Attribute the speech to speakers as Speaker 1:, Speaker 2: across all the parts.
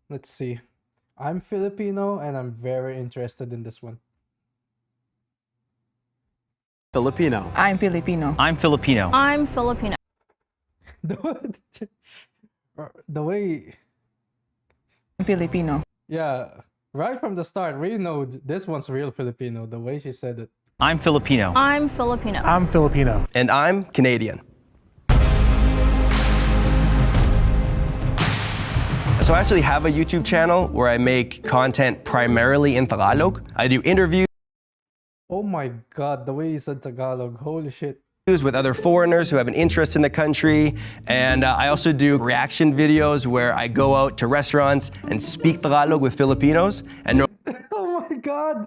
Speaker 1: Let's see. I'm Filipino and I'm very interested in this one.
Speaker 2: Filipino.
Speaker 3: I'm Filipino.
Speaker 4: I'm Filipino.
Speaker 5: I'm Filipino.
Speaker 1: The way,
Speaker 3: I'm Filipino.
Speaker 1: yeah, right from the start, we know this one's real Filipino. The way she said it.
Speaker 4: I'm Filipino.
Speaker 5: I'm Filipino.
Speaker 6: I'm Filipino.
Speaker 2: And I'm Canadian. So I actually have a YouTube channel where I make content primarily in Tagalog. I do interviews
Speaker 1: Oh my God, the way he said Tagalog. Holy shit.
Speaker 2: with other foreigners who have an interest in the country. And I also do reaction videos where I go out to restaurants and speak Tagalog with Filipinos. And
Speaker 1: Oh my God.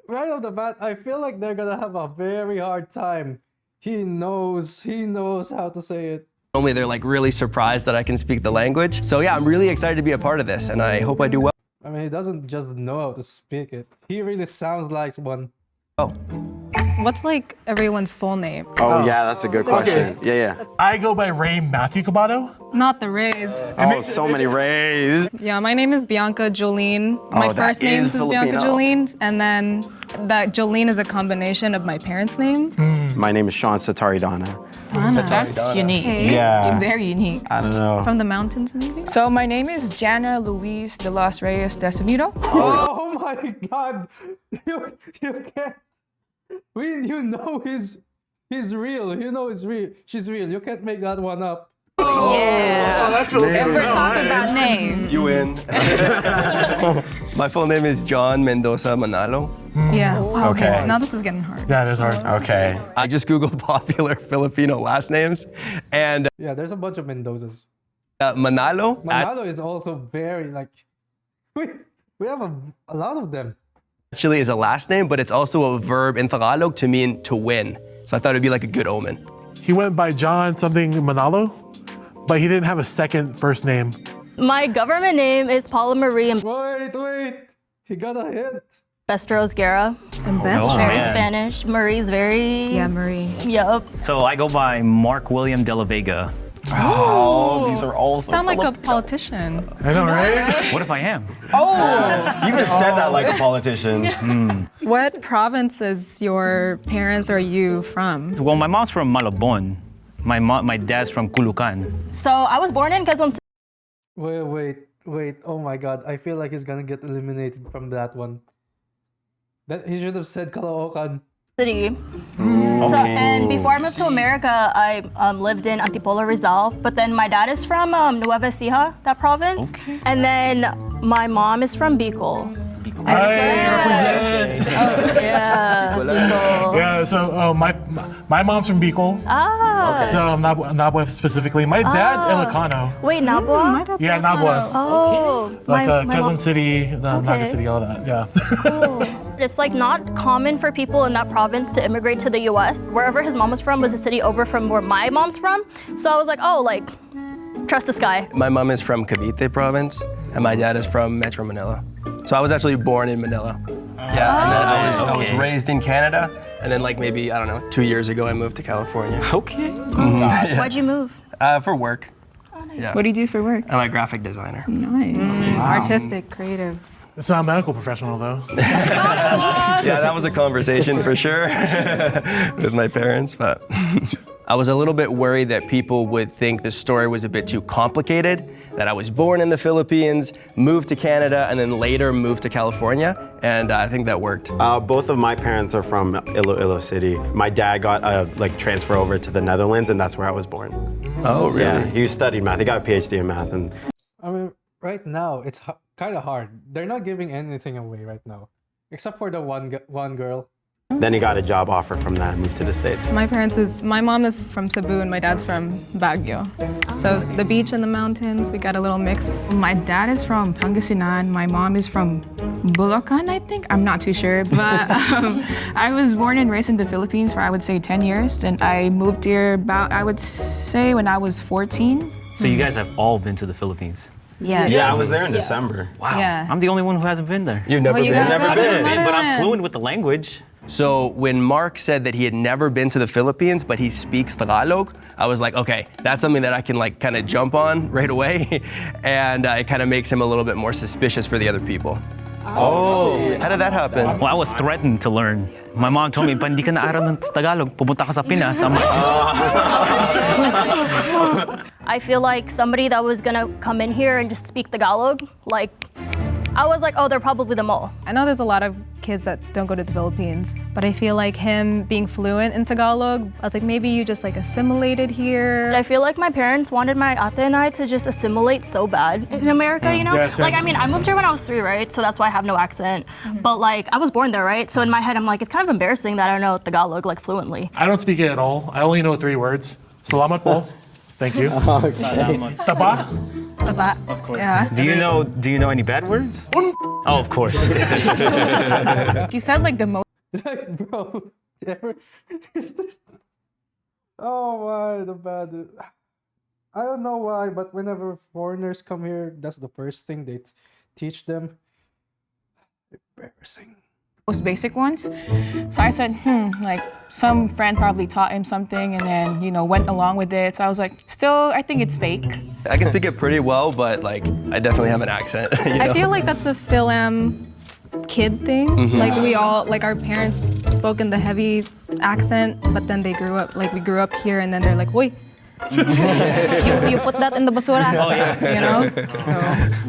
Speaker 1: Right off the bat, I feel like they're gonna have a very hard time. He knows how to say it.
Speaker 2: normally they're like really surprised that I can speak the language. So yeah, I'm really excited to be a part of this and I hope I do well.
Speaker 1: I mean, he doesn't just know how to speak it. He really sounds like one.
Speaker 2: Oh.
Speaker 3: What's like everyone's full name?
Speaker 7: Oh, yeah, that's a good question. Yeah.
Speaker 6: I go by Ray Matthew Cabado.
Speaker 3: Not the Rays.
Speaker 7: Oh, so many Rays.
Speaker 3: Yeah, my name is Bianca Jolene. My
Speaker 7: that
Speaker 3: first name
Speaker 7: is
Speaker 3: is Bianca
Speaker 7: Filipino.
Speaker 3: Jolene, and then that Jolene is a combination of my parents' name.
Speaker 7: My name is Sean Satari Donna.
Speaker 8: That's unique.
Speaker 7: Yeah.
Speaker 8: Very unique.
Speaker 7: I don't know.
Speaker 3: From the mountains, maybe?
Speaker 8: So my name is Jana Luis de los Reyes Desamito.
Speaker 1: Oh my God. You can't. You know he's real. You know he's real. She's real. You can't make that one up.
Speaker 8: Yeah.
Speaker 6: That's really
Speaker 8: If we're talking about names.
Speaker 2: You win. My full name is John Mendoza Manalo.
Speaker 3: Yeah. Wow,
Speaker 7: Okay.
Speaker 3: Now this is getting hard.
Speaker 6: Yeah, it is hard.
Speaker 7: Okay.
Speaker 2: I just Googled popular Filipino last names and
Speaker 1: Yeah, there's a bunch of Mendozas.
Speaker 2: Manalo.
Speaker 1: Manalo is also very like. We have a lot of them.
Speaker 2: Actually is a last name, but it's also a verb in Tagalog to mean to win. So I thought it'd be like a good omen.
Speaker 6: He went by John something Manalo, but he didn't have a second first name.
Speaker 5: My government name is Paula Marie
Speaker 1: Wait. He got a hint.
Speaker 5: Bestros Guerra.
Speaker 3: And best
Speaker 4: Oh,
Speaker 5: Very
Speaker 4: man.
Speaker 5: Spanish. Marie's very.
Speaker 3: Yeah, Marie.
Speaker 5: Yup.
Speaker 4: So I go by Mark William de la Vega.
Speaker 7: Oh, these are all so
Speaker 3: Sound like a politician.
Speaker 6: I know, right?
Speaker 4: What if I am?
Speaker 7: You even said that like a politician.
Speaker 3: What province is your parents or you from?
Speaker 4: Well, my mom's from Malabon. My dad's from Culucan.
Speaker 5: So I was born in Quezon
Speaker 1: Wait. Oh my God. I feel like he's gonna get eliminated from that one. That he should have said Caloocan.
Speaker 5: City. So, and before I moved to America, I lived in Antipolo, Rizal. But then my dad is from Nueva Ecija, that province.
Speaker 4: Okay.
Speaker 5: And then my mom is from Bicol.
Speaker 6: Represent.
Speaker 5: Yeah. Bicol.
Speaker 6: Yeah, so my mom's from Bicol.
Speaker 5: Ah.
Speaker 6: So Nabua specifically. My dad's Ilocano.
Speaker 5: Wait, Nabua?
Speaker 6: Yeah, Nabua.
Speaker 5: Oh.
Speaker 6: Like
Speaker 5: my
Speaker 6: Quezon
Speaker 5: mom-
Speaker 6: City, Naga
Speaker 5: Okay.
Speaker 6: City, all that. Yeah.
Speaker 5: It's like not common for people in that province to immigrate to the US. Wherever his mom was from was a city over from where my mom's from. So I was like, oh, like, trust this guy.
Speaker 2: My mom is from Cavite province and my dad is from Metro Manila. So I was actually born in Manila. Yeah, and then I was
Speaker 4: Okay.
Speaker 2: raised in Canada and then like maybe, I don't know, 2 years ago I moved to California.
Speaker 4: Okay.
Speaker 5: Why'd you move?
Speaker 2: For work.
Speaker 8: What do you do for work?
Speaker 2: I'm a graphic designer.
Speaker 8: Nice.
Speaker 3: Artistic, creative.
Speaker 6: It's not a medical professional though.
Speaker 2: Yeah, that was a conversation for sure with my parents, but I was a little bit worried that people would think the story was a bit too complicated, that I was born in the Philippines, moved to Canada, and then later moved to California, and I think that worked.
Speaker 7: Both of my parents are from Iloilo City. My dad got a transfer over to the Netherlands, and that's where I was born.
Speaker 2: Oh, really?
Speaker 7: Yeah, he studied math. He got a PhD in math, and
Speaker 1: I mean, right now it's kind of hard. They're not giving anything away right now, except for the one girl.
Speaker 7: then he got a job offer from that and moved to the States.
Speaker 3: My mom is from Cebu and my dad's from Baguio. So the beach and the mountains, we got a little mix.
Speaker 8: My dad is from Pangasinan. My mom is from Bulacan, I think. I'm not too sure. But I was born and raised in the Philippines for, I would say, 10 years. And I moved here about, I would say, when I was 14.
Speaker 4: So you guys have all been to the Philippines?
Speaker 3: Yes.
Speaker 7: Yeah, I was there in December.
Speaker 4: Wow.
Speaker 3: Yeah.
Speaker 4: I'm the only one who hasn't been there.
Speaker 2: You've never
Speaker 3: Well, you
Speaker 2: been?
Speaker 3: gotta go to the
Speaker 4: But I'm
Speaker 3: motherland.
Speaker 4: fluent with the language.
Speaker 2: So when Mark said that he had never been to the Philippines, but he speaks Tagalog, I was like, okay, that's something that I can like kind of jump on right away. And it kind of makes him a little bit more suspicious for the other people. Oh, how did that happen?
Speaker 4: Well, I was threatened to learn. My mom told me, "Pa hindi ka naaral ng Tagalog, pumunta ka sa Pinas."
Speaker 5: I feel like somebody that was gonna come in here and just speak Tagalog, like, I was like, oh, they're probably the mole.
Speaker 3: I know there's a lot of kids that don't go to the Philippines, but I feel like him being fluent in Tagalog, I was like, maybe you just like assimilated here.
Speaker 5: I feel like my parents wanted my ate and I to just assimilate so bad in America, you know?
Speaker 6: Yeah, same.
Speaker 5: Like, I mean, I moved here when I was 3, right? So that's why I have no accent. But like, I was born there, right? So in my head, I'm like, it's kind of embarrassing that I don't know Tagalog like fluently.
Speaker 6: I don't speak it at all. I only know 3 words. Salamat po. Thank you. Taba.
Speaker 8: Taba.
Speaker 4: Of course.
Speaker 8: Yeah.
Speaker 4: Do you know any bad words? Oh, of course.
Speaker 8: You said like the most.
Speaker 1: Like, bro, oh my, the bad. I don't know why, but whenever foreigners come here, that's the first thing they teach them. Embarrassing.
Speaker 8: Most basic ones. So I said, like some friend probably taught him something and then, you know, went along with it. So I was like, still, I think it's fake.
Speaker 2: I can speak it pretty well, but like I definitely have an accent. You know?
Speaker 3: I feel like that's a Phil-Am kid thing. Like we all, like our parents spoke in the heavy accent, but then they grew up, like we grew up here and then they're like, wait, you put that in the basura, you know? So.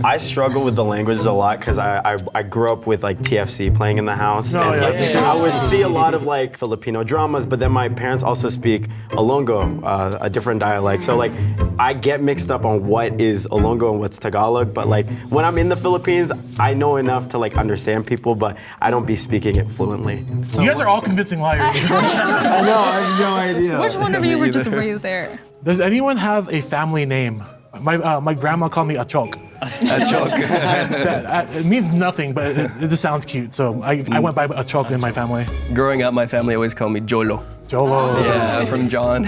Speaker 7: I struggle with the language a lot because I grew up with like TFC playing in the house.
Speaker 6: Oh,
Speaker 7: and
Speaker 6: yeah.
Speaker 7: like, I would see a lot of like Filipino dramas, but then my parents also speak Olongo, a different dialect. So like I get mixed up on what is Olongo and what's Tagalog, but like when I'm in the Philippines, I know enough to like understand people, but I don't be speaking it fluently.
Speaker 6: You guys are all convincing liars.
Speaker 7: I know, I have no idea.
Speaker 3: Which one of you were just raised there?
Speaker 6: Does anyone have a family name? My grandma called me Achok.
Speaker 2: Achok.
Speaker 6: It means nothing, but it just sounds cute. So I went by Achok in my family.
Speaker 2: Growing up, my family always called me Jolo.
Speaker 6: Jolo.
Speaker 2: Yeah, from John.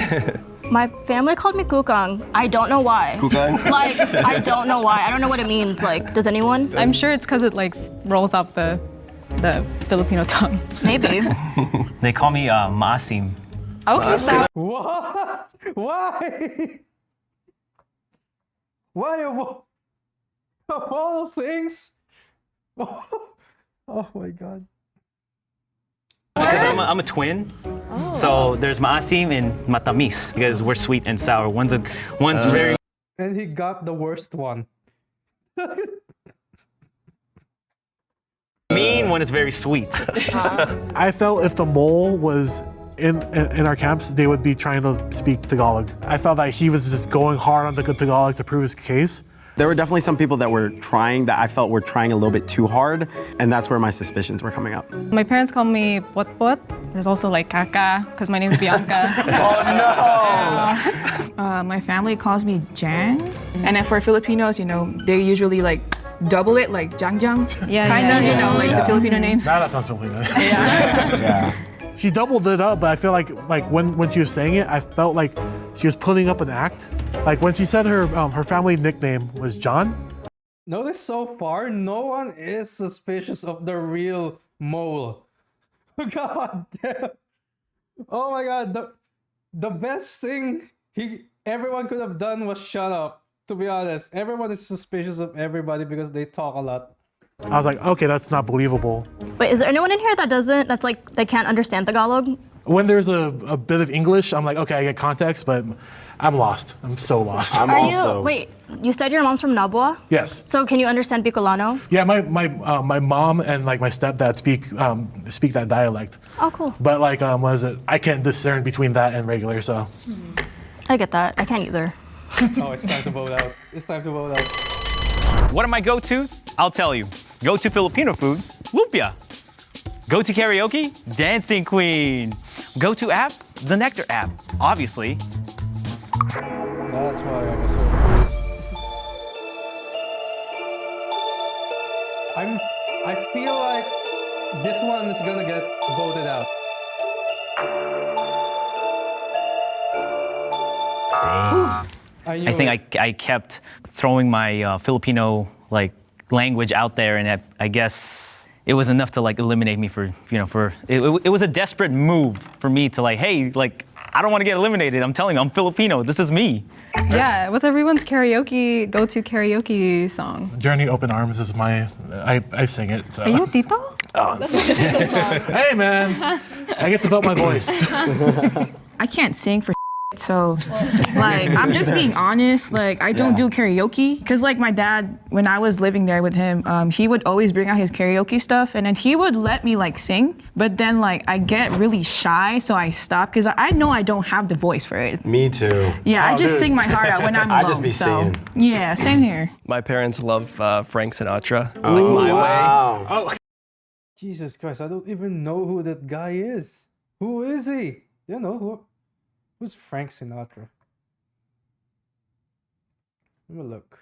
Speaker 5: My family called me Kukang. I don't know why.
Speaker 2: Kukang?
Speaker 5: Like, I don't know why. I don't know what it means. Like, does anyone?
Speaker 3: I'm sure it's because it like rolls off the Filipino tongue.
Speaker 5: Maybe.
Speaker 4: They call me Maasim.
Speaker 3: Okay, so
Speaker 1: What? Why? Why of all things? Oh my god.
Speaker 4: Because I'm a twin. So there's Maasim and Matamis because we're sweet and sour. One's very
Speaker 1: And he got the worst one.
Speaker 4: mean, one is very sweet.
Speaker 6: I felt if the mole was in our camps, they would be trying to speak Tagalog. I felt that he was just going hard on the Tagalog to prove his case.
Speaker 7: There were definitely some people that were trying, that I felt were trying a little bit too hard, and that's where my suspicions were coming up.
Speaker 3: my parents call me Potpot. There's also like Kaka because my name's Bianca.
Speaker 8: My family calls me Jang. And then for Filipinos, you know, they usually like double it, like Jang Jang.
Speaker 3: Yeah,
Speaker 8: Kinda,
Speaker 3: yeah,
Speaker 8: you know, like the Filipino names.
Speaker 6: Now that sounds Filipino.
Speaker 7: Yeah.
Speaker 6: She doubled it up, but I feel like when she was saying it, I felt like she was putting up an act. Like when she said her family nickname was John.
Speaker 1: Notice so far, no one is suspicious of the real mole. God damn. Oh my god, the best thing everyone could have done was shut up. To be honest, everyone is suspicious of everybody because they talk a lot.
Speaker 6: I was like, okay, that's not believable.
Speaker 5: Wait, is there anyone in here that's like, they can't understand Tagalog?
Speaker 6: When there's a bit of English, I'm like, okay, I get context, but I'm lost. I'm so lost.
Speaker 5: Wait, you said your mom's from Nabua?
Speaker 6: Yes.
Speaker 5: So can you understand Bicolano?
Speaker 6: Yeah, my mom and like my stepdad speak that dialect.
Speaker 5: Oh, cool.
Speaker 6: But like, what is it? I can't discern between that and regular, so.
Speaker 5: I get that. I can't either.
Speaker 1: Oh, it's time to vote out. It's time to vote out.
Speaker 4: What are my go-tos? I'll tell you. Go to Filipino food, lumpia. Go to karaoke, Dancing Queen. Go to app, the Nectar app, obviously.
Speaker 1: That's why I was so first. I feel like this one is gonna get voted out.
Speaker 4: I think I kept throwing my Filipino like language out there, and I guess it was enough to like eliminate me for, it was a desperate move for me to like, hey, like, I don't want to get eliminated. I'm telling you, I'm Filipino. This is me.
Speaker 3: Yeah, what's everyone's go-to karaoke song?
Speaker 6: Journey Open Arms is I sing it. So.
Speaker 3: Are you Tito?
Speaker 6: Hey man, I get to belt my voice.
Speaker 8: I can't sing for so like I'm just being honest. Like I don't do karaoke because like my dad, when I was living there with him, he would always bring out his karaoke stuff and then he would let me like sing. But then like I get really shy, so I stop because I know I don't have the voice for it.
Speaker 7: Me too.
Speaker 8: Yeah, I just sing my heart out when I'm alone.
Speaker 7: I just be singing.
Speaker 8: Yeah, same here.
Speaker 2: My parents love Frank Sinatra.
Speaker 7: Oh,
Speaker 2: like My
Speaker 7: wow.
Speaker 6: Oh,
Speaker 1: Jesus Christ, I don't even know who that guy is. Who is he? You know who's Frank Sinatra? Let me look.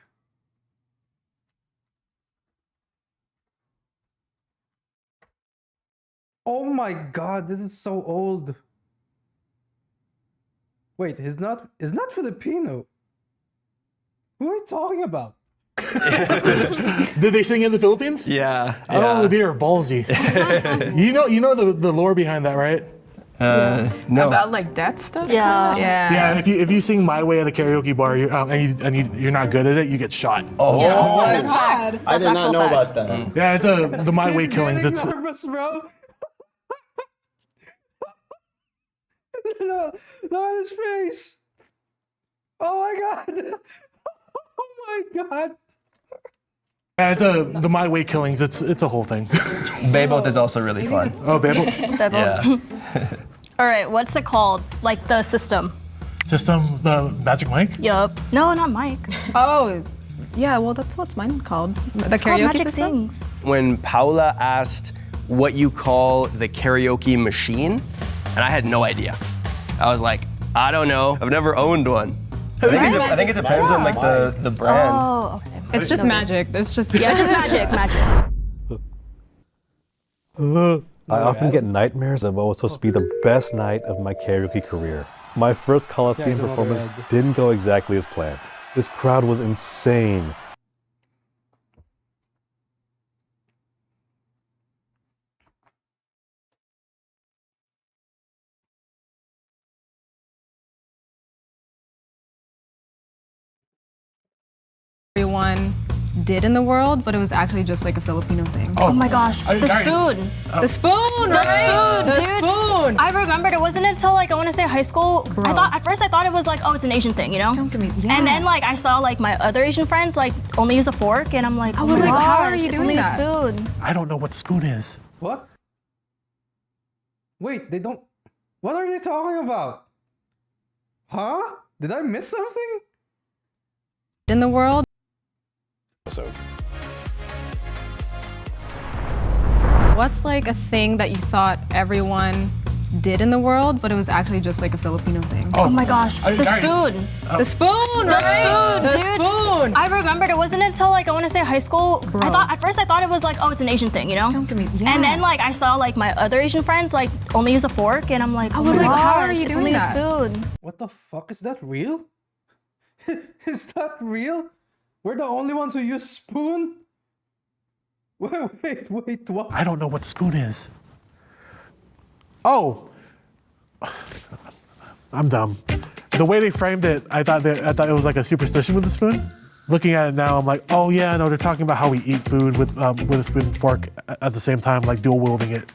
Speaker 1: Oh my God, this is so old. Wait, he's not Filipino. Who are we talking about?
Speaker 6: did they sing in the Philippines?
Speaker 2: Yeah.
Speaker 6: Oh, they're ballsy. you know the lore behind that, right?
Speaker 2: No.
Speaker 8: About like that stuff.
Speaker 5: Yeah.
Speaker 8: Yeah.
Speaker 6: Yeah, and if you sing "My Way" at a karaoke bar, you're not good at it, you get shot.
Speaker 2: Oh,
Speaker 5: That's facts.
Speaker 7: I
Speaker 5: That's
Speaker 7: did not
Speaker 5: actual
Speaker 7: know
Speaker 5: facts.
Speaker 7: about that.
Speaker 6: Yeah, it's the "My Way"
Speaker 1: He's
Speaker 6: killings.
Speaker 1: getting
Speaker 6: It's
Speaker 1: nervous, bro. Look at his face. Oh my God. Oh my God.
Speaker 6: yeah, it's the "My Way" killings. It's a whole thing.
Speaker 2: Beibot is also really fun.
Speaker 6: Oh, Babel
Speaker 2: Yeah.
Speaker 5: All right, what's it called? Like the system.
Speaker 6: system, the Magic Mike.
Speaker 5: Yup. No, not Mike.
Speaker 3: Oh, yeah, well, that's what's mine called. The
Speaker 5: It's called
Speaker 3: karaoke
Speaker 5: Magic
Speaker 3: system?
Speaker 5: Sings.
Speaker 2: When Paula asked what you call the karaoke machine, and I had no idea. I was like, I don't know. I've never owned one. I think it depends on like the brand.
Speaker 5: Oh, okay.
Speaker 3: It's just magic. It's just
Speaker 5: Yeah, just magic.
Speaker 9: I often get nightmares of what was supposed to be the best night of my karaoke career. My first Coliseum
Speaker 1: Guys, I'm
Speaker 9: performance
Speaker 1: overhead.
Speaker 9: didn't go exactly as planned. This crowd was insane.
Speaker 3: everyone did in the world, but it was actually just like a Filipino thing.
Speaker 5: Oh my gosh, the spoon.
Speaker 3: The spoon,
Speaker 5: The
Speaker 3: right?
Speaker 5: spoon,
Speaker 3: The
Speaker 5: dude.
Speaker 3: spoon.
Speaker 5: I remembered it wasn't until like I want to say high school. At first I thought it was like, oh, it's an Asian thing, you know?
Speaker 3: Don't get me. Yeah.
Speaker 5: And then like I saw like my other Asian friends like only use a fork, and I'm like,
Speaker 3: I was
Speaker 5: oh my
Speaker 3: like, how are
Speaker 5: gosh,
Speaker 3: you
Speaker 5: it's
Speaker 3: doing
Speaker 5: only
Speaker 3: that?
Speaker 5: a spoon.
Speaker 6: I don't know what the spoon is.
Speaker 1: What? Wait, they don't. What are they talking about? Huh? Did I miss something?
Speaker 3: in the world. What's like a thing that you thought everyone did in the world, but it was actually just like a Filipino thing?
Speaker 5: Oh my gosh, the spoon.
Speaker 3: The spoon,
Speaker 5: The
Speaker 3: right?
Speaker 5: spoon,
Speaker 3: The
Speaker 5: dude.
Speaker 3: spoon.
Speaker 5: I remembered it wasn't until like I want to say high school. At first I thought it was like, oh, it's an Asian thing, you know?
Speaker 3: Don't get me. Yeah.
Speaker 5: And then like I saw like my other Asian friends like only use a fork, and I'm like, oh
Speaker 3: was
Speaker 5: my
Speaker 3: like,
Speaker 5: gosh,
Speaker 3: how are you
Speaker 5: it's
Speaker 3: doing
Speaker 5: only
Speaker 3: that?
Speaker 5: a spoon.
Speaker 1: What the fuck? Is that real? Is that real? We're the only ones who use spoon? Wait, what?
Speaker 6: I don't know what the spoon is. Oh, I'm dumb. The way they framed it, I thought it was like a superstition with the spoon. Looking at it now, I'm like, oh yeah, no, they're talking about how we eat food with a spoon and fork at the same time, like dual wielding it.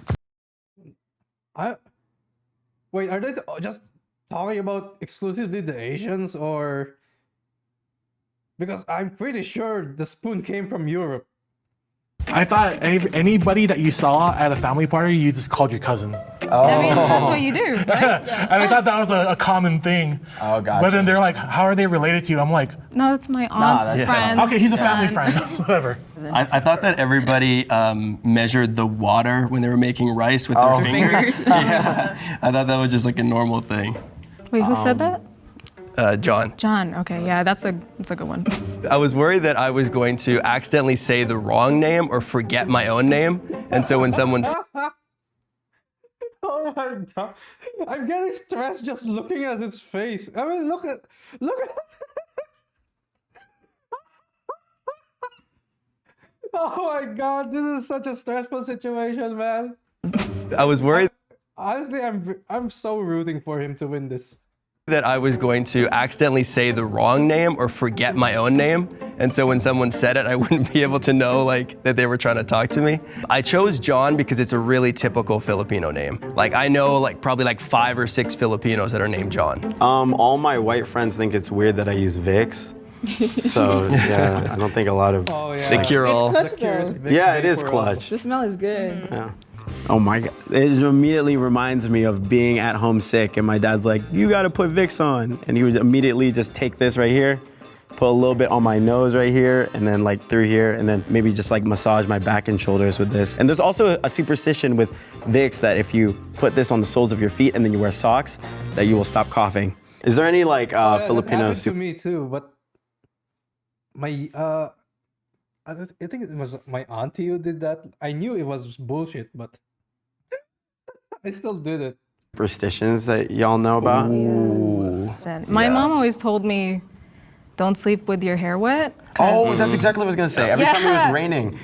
Speaker 1: Wait, are they just talking about exclusively the Asians, or? Because I'm pretty sure the spoon came from Europe.
Speaker 6: I thought anybody that you saw at a family party, you just called your cousin.
Speaker 3: I mean, that's what you do, right?
Speaker 6: And I thought that was a common thing.
Speaker 7: Oh, gotcha.
Speaker 6: But then they're like, how are they related to you? I'm like,
Speaker 3: No, that's my aunt's
Speaker 7: that's-
Speaker 3: friend.
Speaker 6: okay, he's a family friend, whatever.
Speaker 2: I thought that everybody measured the water when they were making rice with their fingers. Yeah, I thought that was just like a normal thing.
Speaker 3: Wait, who said that?
Speaker 2: John.
Speaker 3: John. Okay, yeah, that's a good one.
Speaker 2: I was worried that I was going to accidentally say the wrong name or forget my own name. And so when someone
Speaker 1: Oh my god. I'm getting stressed just looking at his face. I mean, look at Oh my god, this is such a stressful situation, man.
Speaker 2: I was worried
Speaker 1: Honestly, I'm so rooting for him to win this.
Speaker 2: that I was going to accidentally say the wrong name or forget my own name. And so when someone said it, I wouldn't be able to know like that they were trying to talk to me. I chose John because it's a really typical Filipino name. Like I know like probably like 5 or 6 Filipinos that are named John.
Speaker 7: All my white friends think it's weird that I use Vicks. So yeah, I don't think a lot of.
Speaker 1: Oh yeah.
Speaker 2: The cure-all.
Speaker 3: Clutch
Speaker 1: The Curious
Speaker 3: though.
Speaker 1: Vicks
Speaker 7: Yeah, it is
Speaker 1: Vapor.
Speaker 7: clutch.
Speaker 8: The smell is good.
Speaker 7: Yeah. Oh my god. It immediately reminds me of being at home sick and my dad's like, you gotta put Vicks on. And he would immediately just take this right here, put a little bit on my nose right here, and then like through here, and then maybe just like massage my back and shoulders with this. And there's also a superstition with Vicks that if you put this on the soles of your feet and then you wear socks, that you will stop coughing. Is there any like
Speaker 1: Yeah, that
Speaker 7: Filipino
Speaker 1: happened to me too, but my I think it was my auntie who did that. I knew it was bullshit, but I still did it.
Speaker 7: superstitions that y'all know about?
Speaker 3: My mom always told me, don't sleep with your hair wet.
Speaker 7: Oh, that's exactly what I was gonna say. Every time it was
Speaker 3: Yeah.
Speaker 7: raining,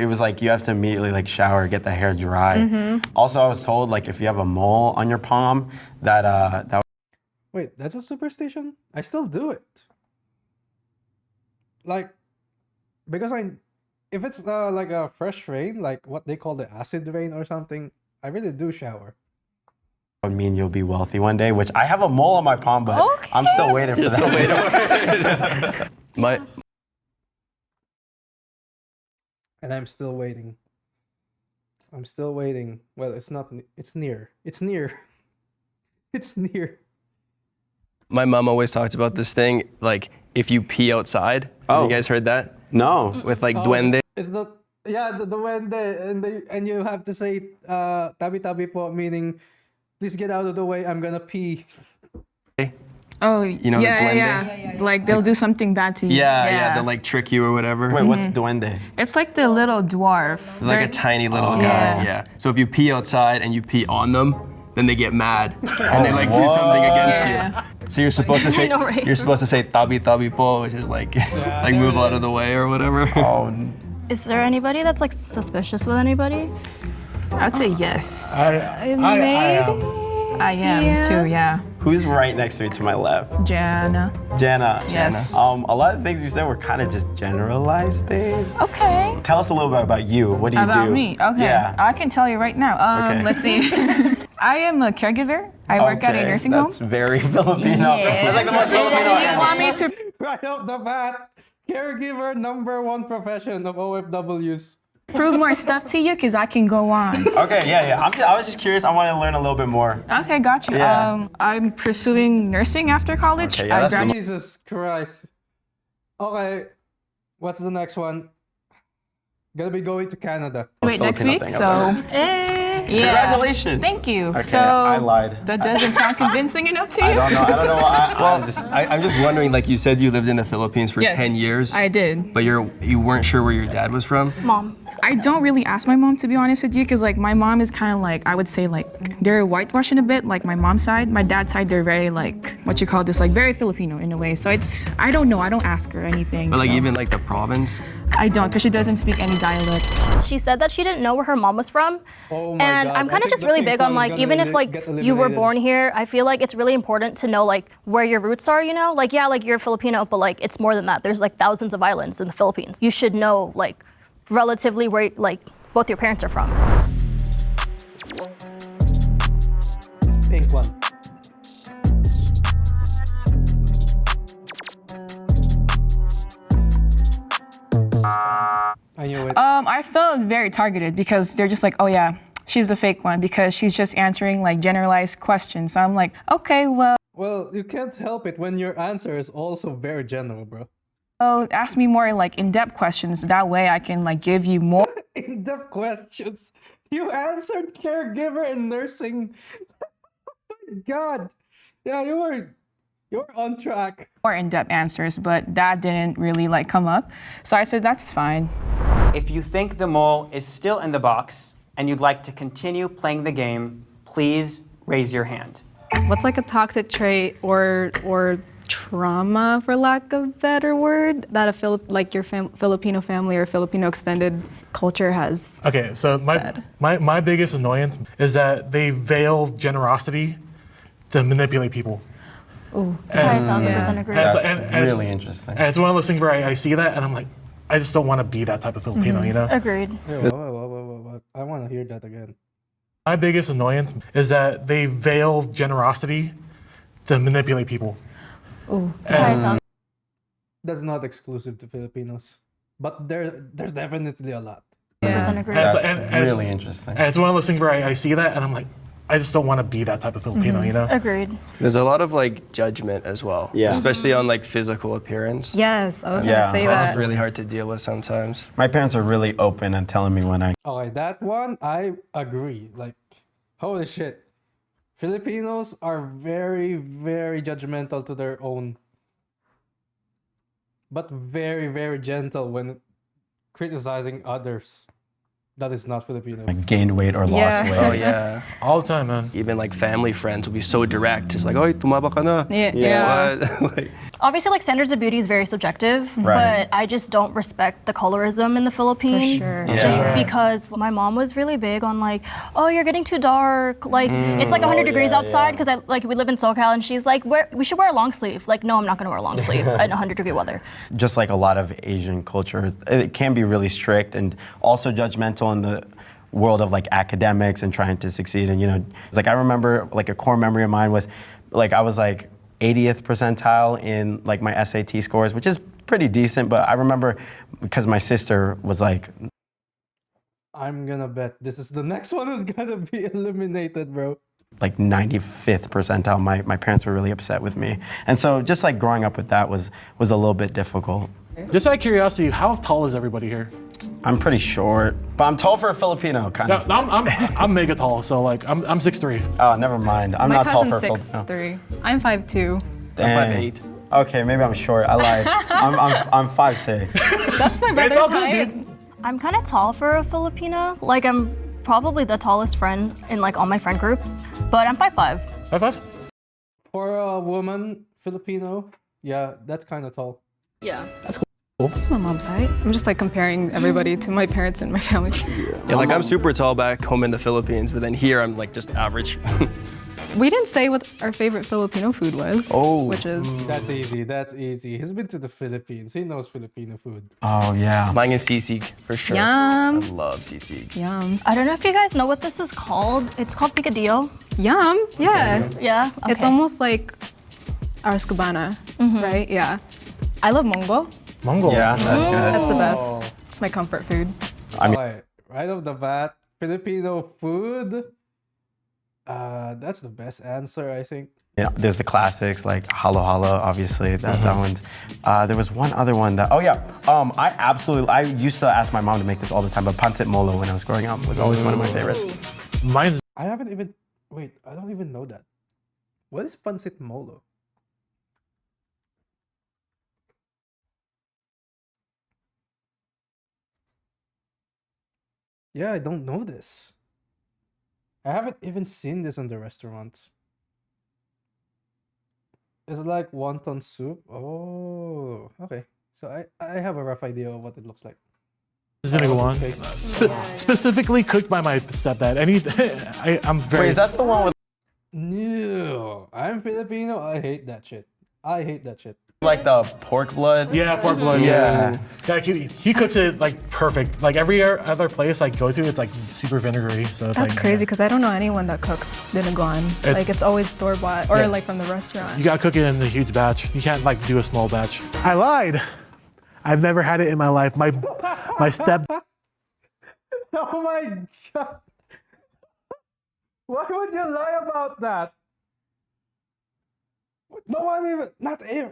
Speaker 7: it was like you have to immediately like shower, get the hair dry. Also, I was told like if you have a mole on your palm, that
Speaker 1: Wait, that's a superstition? I still do it. Like, because if it's like a fresh rain, like what they call the acid rain or something, I really do shower.
Speaker 7: would mean you'll be wealthy one day. Which I have a mole on my palm, but I'm still waiting for that.
Speaker 2: My
Speaker 1: And I'm still waiting. I'm still waiting. Well, it's not. It's near. It's near. It's near.
Speaker 2: my mom always talked about this thing like if you pee outside. Have
Speaker 7: Oh.
Speaker 2: you guys heard that?
Speaker 7: No.
Speaker 2: With like
Speaker 1: Oh,
Speaker 2: duende.
Speaker 1: It's not. Yeah, the duende, and you have to say tabi tabi po, meaning please get out of the way. I'm gonna pee.
Speaker 8: Oh,
Speaker 2: You know the
Speaker 8: yeah. Like they'll do something bad to you.
Speaker 2: Yeah, they'll like trick you or whatever.
Speaker 7: Wait, what's duende?
Speaker 8: It's like the little dwarf.
Speaker 2: Like a
Speaker 8: They're-
Speaker 2: tiny little guy.
Speaker 8: Yeah.
Speaker 2: Yeah. So if you pee outside and you pee on them, then they get mad and they like do something against
Speaker 8: Yeah.
Speaker 2: you. So you're supposed to say
Speaker 5: know, right?
Speaker 2: you're supposed to say tabi tabi po, which is like like
Speaker 1: there
Speaker 2: move
Speaker 1: it
Speaker 2: out of the
Speaker 1: is.
Speaker 2: way or whatever.
Speaker 7: Oh,
Speaker 5: Is there anybody that's like suspicious with anybody?
Speaker 8: I'd say yes.
Speaker 1: I
Speaker 8: I am too, yeah.
Speaker 7: who's right next to me to my left?
Speaker 8: Jana.
Speaker 7: Jana.
Speaker 8: Yes.
Speaker 7: A lot of things you said were kind of just generalized things.
Speaker 8: Okay.
Speaker 7: Tell us a little bit about you. What do you do?
Speaker 8: About me. Okay.
Speaker 7: Yeah.
Speaker 8: I can tell you right now.
Speaker 7: Okay.
Speaker 8: Let's see. I am a caregiver. I work at a
Speaker 7: Okay,
Speaker 8: nursing home.
Speaker 7: That's very Filipino.
Speaker 8: Yeah.
Speaker 7: That's like the most Filipino
Speaker 8: You
Speaker 7: ever.
Speaker 8: want me to
Speaker 1: right off the bat, caregiver #1 profession of OFWs.
Speaker 8: prove more stuff to you? Because I can go on.
Speaker 7: Okay, yeah. I was just curious. I want to learn a little bit more.
Speaker 8: Okay, got you.
Speaker 7: Yeah.
Speaker 8: I'm pursuing nursing after college.
Speaker 7: Okay, yeah,
Speaker 8: I
Speaker 7: that's the-
Speaker 1: Jesus Christ. Okay, what's the next one? Gonna be going to Canada.
Speaker 8: Wait, next
Speaker 7: Filipino
Speaker 8: week.
Speaker 7: thing
Speaker 8: So,
Speaker 7: up
Speaker 8: yeah.
Speaker 7: Congratulations.
Speaker 8: Thank you.
Speaker 7: Okay,
Speaker 8: So,
Speaker 7: I lied.
Speaker 8: that doesn't sound convincing enough to you?
Speaker 7: I don't know.
Speaker 2: I'm just wondering, like you said, you lived in the Philippines for
Speaker 8: Yes,
Speaker 2: 10 years,
Speaker 8: I did.
Speaker 2: but you weren't sure where your dad was from.
Speaker 5: Mom.
Speaker 8: I don't really ask my mom, to be honest with you, because like my mom is kind of like, I would say like they're whitewashing a bit, like my mom's side. My dad's side, they're very like, what you call this, like very Filipino in a way. So it's, I don't know, I don't ask her anything.
Speaker 2: But like
Speaker 8: so.
Speaker 2: even like the province.
Speaker 8: I don't, because she doesn't speak any dialect.
Speaker 5: She said that she didn't know where her mom was from.
Speaker 1: Oh my
Speaker 5: And
Speaker 1: God,
Speaker 5: I'm
Speaker 1: I
Speaker 5: kind of
Speaker 1: think
Speaker 5: just
Speaker 1: the
Speaker 5: really
Speaker 1: pink
Speaker 5: big on
Speaker 1: one is
Speaker 5: like,
Speaker 1: gonna
Speaker 5: even if like you
Speaker 1: get
Speaker 5: were
Speaker 1: eliminated.
Speaker 5: born here, I feel like it's really important to know like where your roots are, you know? Like, yeah, like you're Filipino, but like it's more than that. There's like thousands of islands in the Philippines. You should know like relatively where like both your parents are from.
Speaker 1: Pink one. I knew it.
Speaker 8: I felt very targeted because they're just like, oh yeah, she's the fake one because she's just answering like generalized questions. So I'm like, okay, well,
Speaker 1: Well, you can't help it when your answer is also very general, bro.
Speaker 8: ask me more like in-depth questions. That way I can like give you more
Speaker 1: In-depth questions. You answered caregiver and nursing. Oh my God. Yeah, you were on track.
Speaker 8: in-depth answers, but that didn't really like come up. So I said, that's fine.
Speaker 10: If you think the mole is still in the box and you'd like to continue playing the game, please raise your hand.
Speaker 3: What's like a toxic trait or trauma, for lack of a better word, that like your Filipino family or Filipino extended culture has.
Speaker 6: Okay, so
Speaker 3: said.
Speaker 6: my biggest annoyance is that they veil generosity to manipulate people.
Speaker 3: Ooh.
Speaker 5: I 1000% agree.
Speaker 7: That's really interesting.
Speaker 6: And it's one of those things where I see that and I'm like, I just don't want to be that type of Filipino, you know?
Speaker 5: Agreed.
Speaker 1: Wait, what? I want to hear that again.
Speaker 6: My biggest annoyance is that they veil generosity to manipulate people.
Speaker 3: Ooh.
Speaker 1: That's not exclusive to Filipinos, but there's definitely a lot.
Speaker 5: 100% agree.
Speaker 7: That's really interesting.
Speaker 6: And it's one of those things where I see that and I'm like, I just don't want to be that type of Filipino, you know?
Speaker 5: Agreed.
Speaker 2: There's a lot of like judgment as well,
Speaker 7: Yeah.
Speaker 2: especially on like physical appearance.
Speaker 3: Yes, I was gonna say
Speaker 2: It's
Speaker 3: that.
Speaker 2: really hard to deal with sometimes.
Speaker 7: My parents are really open and telling me when I
Speaker 1: Okay, that one I agree. Like, holy shit, Filipinos are very, very judgmental to their own, but very, very gentle when criticizing others. That is not Filipino.
Speaker 7: gained weight or lost
Speaker 3: Yeah.
Speaker 7: weight.
Speaker 2: Oh yeah.
Speaker 6: All the time, man.
Speaker 2: Even like family friends will be so direct, just like, "Oy, tumaba ka na."
Speaker 3: Yeah.
Speaker 2: What? Like,
Speaker 5: Obviously, like standards of beauty is very subjective,
Speaker 7: Right.
Speaker 5: but I just don't respect the colorism in the Philippines.
Speaker 3: sure.
Speaker 5: Just
Speaker 2: Yeah.
Speaker 5: because my mom was really big on like, oh, you're getting too dark. Like it's like 100 degrees
Speaker 7: yeah,
Speaker 5: outside because we live in SoCal, and she's like, we should wear a long sleeve. Like, no, I'm not gonna wear a long sleeve in 100-degree weather.
Speaker 7: Just like a lot of Asian culture, it can be really strict and also judgmental in the world of like academics and trying to succeed. And it's like I remember like a core memory of mine was like I was like 80th percentile in like my SAT scores, which is pretty decent. But I remember because my sister was like,
Speaker 1: I'm gonna bet this is the next one who's gonna be eliminated, bro.
Speaker 7: like 95th percentile. My parents were really upset with me. And so just like growing up with that was a little bit difficult.
Speaker 6: Just out of curiosity, how tall is everybody here?
Speaker 7: I'm pretty short, but I'm tall for a Filipino, kind
Speaker 6: No,
Speaker 7: of.
Speaker 6: I'm mega tall, so like I'm 6'3".
Speaker 7: Oh, never mind. I'm
Speaker 3: My
Speaker 7: not tall for
Speaker 3: cousin's
Speaker 7: a Filipino.
Speaker 3: 6'3". I'm 5'2".
Speaker 7: Dang.
Speaker 2: 5'8".
Speaker 7: Okay, maybe I'm short. I lied. I'm 5'6".
Speaker 3: That's my brother's
Speaker 6: all good,
Speaker 3: height.
Speaker 6: dude.
Speaker 5: I'm kind of tall for a Filipino. Like I'm probably the tallest friend in like all my friend groups, but I'm 5'5".
Speaker 6: 5'5"?
Speaker 1: For a woman, Filipino, yeah, that's kind of tall.
Speaker 5: Yeah.
Speaker 3: That's my mom's height. I'm just like comparing everybody to my parents and my family.
Speaker 2: Yeah, like I'm super tall back home in the Philippines, but then here I'm like just average.
Speaker 3: We didn't say what our favorite Filipino food was.
Speaker 7: Oh.
Speaker 3: Which is
Speaker 1: That's easy. That's easy. He's been to the Philippines. He knows Filipino food.
Speaker 7: Oh yeah.
Speaker 2: Mine is sisig for sure.
Speaker 3: yum.
Speaker 2: I love sisig.
Speaker 3: Yum.
Speaker 5: I don't know if you guys know what this is called. It's called picadillo.
Speaker 3: Yum. Yeah.
Speaker 5: Yeah.
Speaker 3: It's
Speaker 5: Okay.
Speaker 3: almost like arroz cubana, right? Yeah. I love mongo.
Speaker 6: Mongol.
Speaker 7: Yeah, that's good.
Speaker 3: That's the best. It's my comfort food.
Speaker 1: Alright, right off the bat, Filipino food. That's the best answer, I think.
Speaker 7: Yeah, there's the classics like halo halo, obviously. That one's. There was one other one that. Oh yeah. I used to ask my mom to make this all the time, but pancit molo when I was growing up was always one of my favorites.
Speaker 6: Mine's
Speaker 1: I haven't even. Wait, I don't even know that. What is pancit molo? Yeah, I don't know this. I haven't even seen this in the restaurants. Is it like wonton soup? Oh, okay. So I have a rough idea of what it looks like.
Speaker 6: gonna go on.
Speaker 1: Face.
Speaker 6: Specifically cooked by my stepdad. I'm very.
Speaker 7: Wait, is that the one with
Speaker 1: No, I'm Filipino. I hate that shit. I hate that shit.
Speaker 7: like the pork blood?
Speaker 6: Yeah, pork blood.
Speaker 7: Yeah.
Speaker 6: Like he cooks it like perfect. Like every other place I go to, it's like super vinegary. So it's
Speaker 3: That's
Speaker 6: like
Speaker 3: crazy because I don't know anyone that cooks dinuguan. Like it's always store bought or
Speaker 6: Yeah.
Speaker 3: like from the restaurant.
Speaker 6: you gotta cook it in a huge batch. You can't like do a small batch. I lied. I've never had it in my life. My step.
Speaker 1: Oh my god! Why would you lie about that? No one even,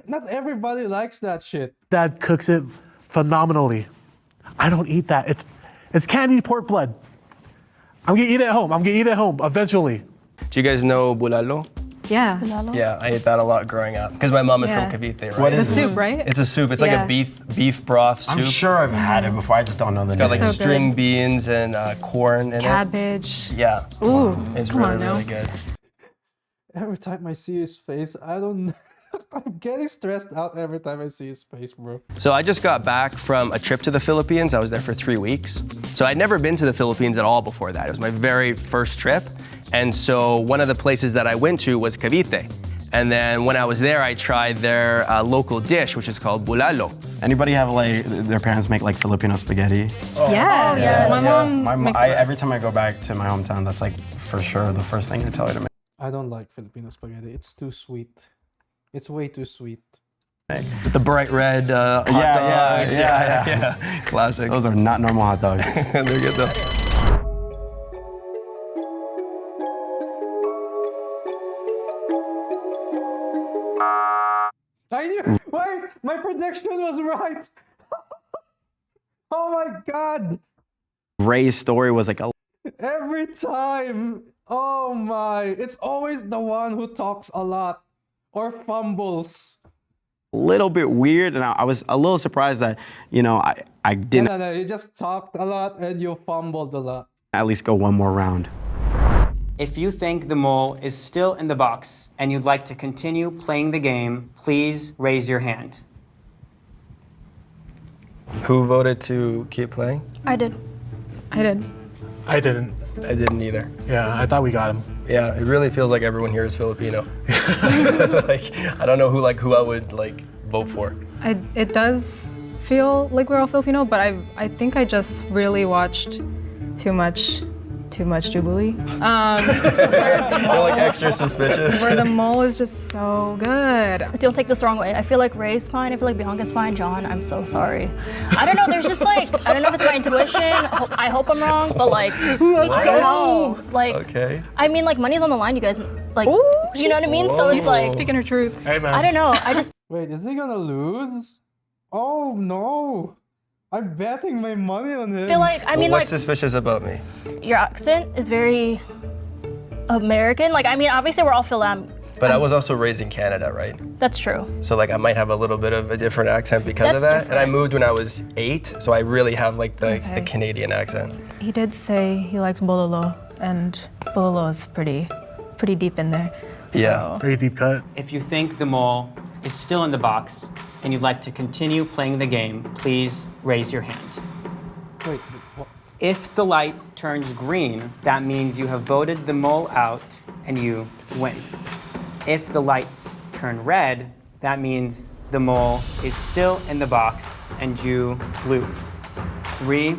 Speaker 1: not everybody likes that shit.
Speaker 6: Dad cooks it phenomenally. I don't eat that. It's candied pork blood. I'm gonna eat it at home. I'm gonna eat it at home eventually.
Speaker 2: Do you guys know bulalo?
Speaker 3: Yeah.
Speaker 2: Yeah, I ate that a lot growing up because my mom is
Speaker 3: Yeah.
Speaker 2: from Cavite, right?
Speaker 7: What
Speaker 3: The
Speaker 7: is it?
Speaker 3: soup, right?
Speaker 2: It's a soup. It's like
Speaker 3: Yeah.
Speaker 2: a beef broth soup.
Speaker 7: I'm sure I've had it before. I just don't know the
Speaker 2: It's got
Speaker 7: name.
Speaker 2: like
Speaker 3: So
Speaker 2: string
Speaker 3: good.
Speaker 2: beans and corn in
Speaker 3: Cabbage.
Speaker 2: it. Yeah.
Speaker 3: Ooh.
Speaker 2: It's
Speaker 3: come
Speaker 2: really,
Speaker 3: on now.
Speaker 2: really good.
Speaker 1: Every time I see his face, I don't. I'm getting stressed out every time I see his face, bro.
Speaker 2: So I just got back from a trip to the Philippines. I was there for 3 weeks. So I'd never been to the Philippines at all before that. It was my very first trip. And so one of the places that I went to was Cavite. And then when I was there, I tried their local dish, which is called bulalo.
Speaker 7: Anybody have like their parents make like Filipino spaghetti?
Speaker 3: Yes.
Speaker 5: yes.
Speaker 3: My mom makes it.
Speaker 7: Every time I go back to my hometown, that's like for sure the first thing I tell her to make.
Speaker 1: I don't like Filipino spaghetti. It's too sweet. It's way too sweet.
Speaker 2: With the bright red hot dogs. Yeah. Classic.
Speaker 7: Those are not normal hot dogs.
Speaker 2: They're good though.
Speaker 1: I knew. Wait, my prediction was right. Oh my god.
Speaker 7: Ray's story was like a
Speaker 1: Every time. Oh my. It's always the one who talks a lot or fumbles.
Speaker 7: little bit weird, and I was a little surprised that, you know, I didn't
Speaker 1: No, you just talked a lot and you fumbled a lot.
Speaker 7: at least go one more round.
Speaker 10: If you think the mole is still in the box and you'd like to continue playing the game, please raise your hand.
Speaker 2: Who voted to keep playing?
Speaker 5: I did.
Speaker 8: I did.
Speaker 6: I didn't.
Speaker 2: I didn't either.
Speaker 6: Yeah, I thought we got him.
Speaker 2: Yeah, it really feels like everyone here is Filipino. Like, I don't know who I would vote for.
Speaker 3: It does feel like we're all Filipino, but I think I just really watched too much Jubilee.
Speaker 2: You're like extra suspicious.
Speaker 3: Where the mole is just so good.
Speaker 5: Don't take this the wrong way. I feel like Ray's fine. I feel like Bianca's fine. John, I'm so sorry. I don't know. There's just like, I don't know if it's my intuition. I hope I'm wrong, but like, I don't know. Like,
Speaker 2: Okay.
Speaker 5: I mean, like, money's on the line, you guys. Like,
Speaker 3: Ooh,
Speaker 5: you know what I mean? So it's like,
Speaker 3: Speaking her truth.
Speaker 6: Hey, man.
Speaker 5: I don't know. I just
Speaker 1: Wait, is he gonna lose? Oh no. I'm betting my money on him.
Speaker 5: feel like, I mean,
Speaker 2: What's
Speaker 5: like,
Speaker 2: suspicious about me?
Speaker 5: your accent is very American. Like, I mean, obviously we're all Philam.
Speaker 2: But I was also raised in Canada, right?
Speaker 5: That's true.
Speaker 2: So like I might have a little bit of a different accent because of
Speaker 5: That's
Speaker 2: that. And I
Speaker 5: different.
Speaker 2: moved when I was 8, so I really have like the
Speaker 3: Okay.
Speaker 2: Canadian accent.
Speaker 3: He did say he likes bololo, and bololo is pretty deep in there.
Speaker 2: Yeah.
Speaker 6: Very deep cut.
Speaker 10: If you think the mole is still in the box and you'd like to continue playing the game, please raise your hand.
Speaker 1: Wait, what?
Speaker 10: If the light turns green, that means you have voted the mole out and you win. If the lights turn red, that means the mole is still in the box and you lose. 3,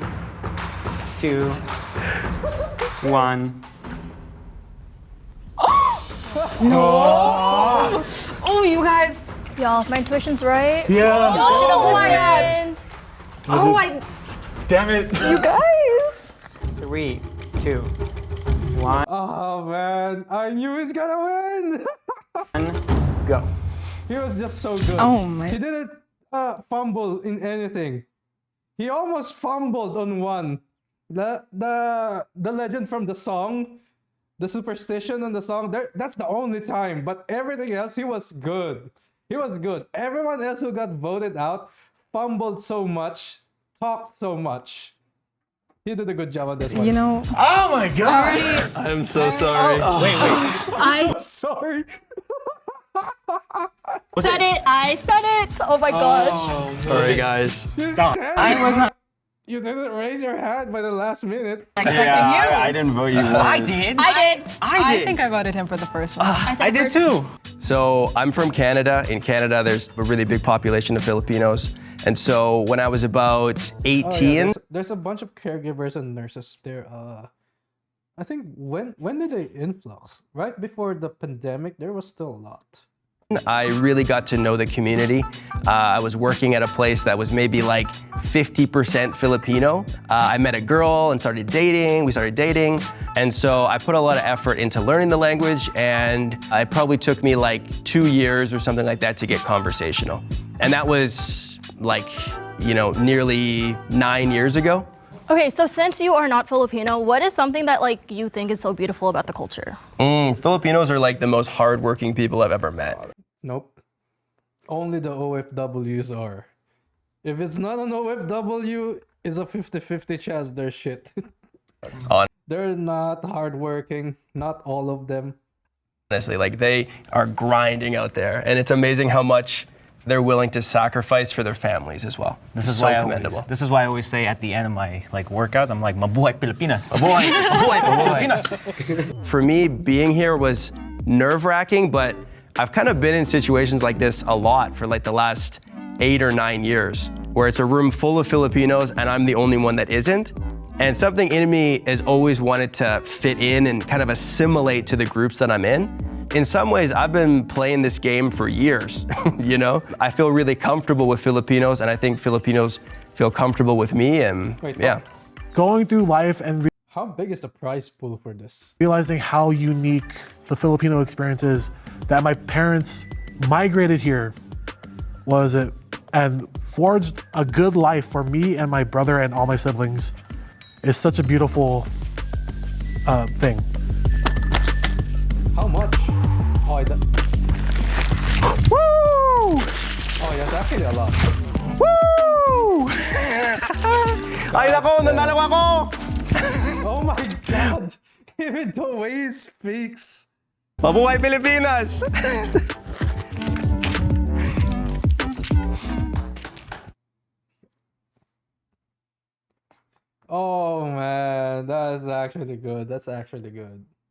Speaker 10: 2, 1.
Speaker 3: Oh, you guys!
Speaker 5: Y'all, if my intuition's right.
Speaker 6: Yeah.
Speaker 5: Y'all should have
Speaker 3: my God.
Speaker 5: listened.
Speaker 3: Oh, I.
Speaker 6: Damn it.
Speaker 3: You guys!
Speaker 10: 3, 2, 1,
Speaker 1: Oh man, I knew he's gonna win.
Speaker 10: go.
Speaker 1: He was just so good.
Speaker 3: Oh, my-
Speaker 1: He didn't fumble in anything. He almost fumbled on one. The legend from the song, the superstition on the song. That's the only time. But everything else, he was good. He was good. Everyone else who got voted out fumbled so much, talked so much. He did a good job on this one.
Speaker 3: You know,
Speaker 6: Oh my god.
Speaker 2: I'm so sorry.
Speaker 5: I
Speaker 1: so sorry.
Speaker 5: said it. I said it. Oh my gosh.
Speaker 2: Sorry, guys.
Speaker 1: You said you didn't raise your hand by the last minute.
Speaker 7: I didn't vote you.
Speaker 10: I did.
Speaker 5: I did.
Speaker 3: I think I voted him for the first one.
Speaker 10: I did too.
Speaker 2: So I'm from Canada. In Canada, there's a really big population of Filipinos. And so when I was about 18,
Speaker 1: Oh, yeah, there's a bunch of caregivers and nurses there. I think when did they influx? Right before the pandemic, there was still a lot.
Speaker 2: I really got to know the community. I was working at a place that was maybe like 50% Filipino. I met a girl and started dating. We started dating. And so I put a lot of effort into learning the language, and it probably took me like 2 years or something like that to get conversational. And that was like, nearly 9 years ago.
Speaker 5: Okay, so since you are not Filipino, what is something that like you think is so beautiful about the culture?
Speaker 2: Filipinos are like the most hardworking people I've ever met.
Speaker 1: Nope. Only the OFWs are. If it's not an OFW, it's a 50-50 chance they're shit.
Speaker 2: On-
Speaker 1: They're not hardworking. Not all of them.
Speaker 2: Honestly, like they are grinding out there, and it's amazing how much they're willing to sacrifice for their families as well.
Speaker 4: This is
Speaker 2: so
Speaker 4: why
Speaker 2: commendable.
Speaker 4: This is why I always say at the end of my like workouts, I'm like, mabuhay Pilipinas. Mabuhay Pilipinas.
Speaker 2: For me, being here was nerve-wracking, but I've kind of been in situations like this a lot for like the last 8 or 9 years, where it's a room full of Filipinos and I'm the only one that isn't. And something in me has always wanted to fit in and kind of assimilate to the groups that I'm in. In some ways, I've been playing this game for years, you know? I feel really comfortable with Filipinos, and I think Filipinos feel comfortable with me, and
Speaker 1: Wait,
Speaker 2: yeah.
Speaker 6: Going through life and
Speaker 1: How big is the prize pool for this?
Speaker 6: realizing how unique the Filipino experience is, that my parents migrated here, was it, and forged a good life for me and my brother and all my siblings, is such a beautiful thing.
Speaker 1: How much? Oh,
Speaker 2: Woo!
Speaker 1: oh, that's actually a lot.
Speaker 2: Woo! Ay nako, nanalo ako!
Speaker 1: Oh my god! Even the way he speaks.
Speaker 2: Mabuhay Pilipinas!
Speaker 1: Oh man, that is actually good. That's actually good.